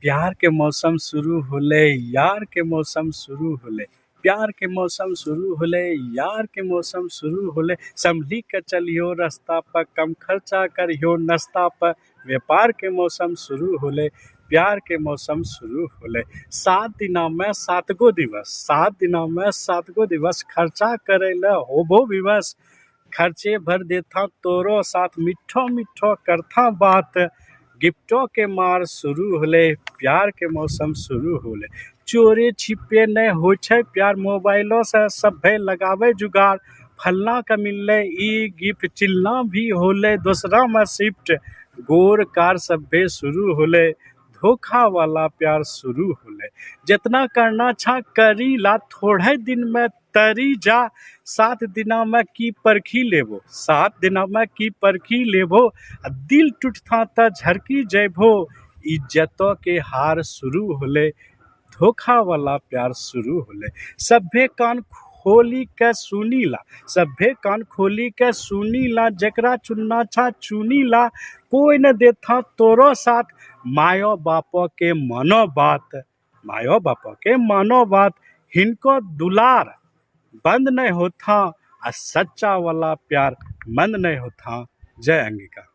प्यार के मौसम शुरू होले, यार के मौसम शुरू होले। प्यार के मौसम शुरू होले, यार के मौसम शुरू होले। संभली के चलियो रास्ता पर, कम खर्चा करियो नाश्ता पर। व्यापार के मौसम शुरू होले, प्यार के मौसम शुरू होले। 7 दिना में 7 गो दिवस, 7 दिना में 7 गो दिवस खर्चा करे ले होबो विवश। खर्चे भर देता तोरो साथ, मिठो मिठो करता बात। गिफ्टों के मार शुरू होले, प्यार के मौसम शुरू होले। चोरी छिपे नहीं हो छे प्यार, मोबाइलों से सभे लगावे जुगाड़। फलना का मिलले ई गिफ्ट, चिलना भी होले दूसरा में शिफ्ट। गोर कार सभे शुरू होले, धोखा वाला प्यार शुरू होले। जितना करना छा करी ला, थोड़े दिन में तरी जा। 7 दिना में की परखी लेबो, 7 दिना में की परखी लेबो। दिल टूटता त झरकी जैबो। इज्जतों के हार शुरू होले, धोखा वाला प्यार शुरू होले। सभे कान खोली के सुनी ला, सभे कान खोली के सुनी ला। जकरा चुनना छा चुनी ला, कोई न देता तोरो साथ। मायो बापो के मानो बात, मायो बापो के मानो बात। हिनको दुलार बंद नहीं होता, आ सच्चा वाला प्यार मंद नहीं होता। जय अंगिका।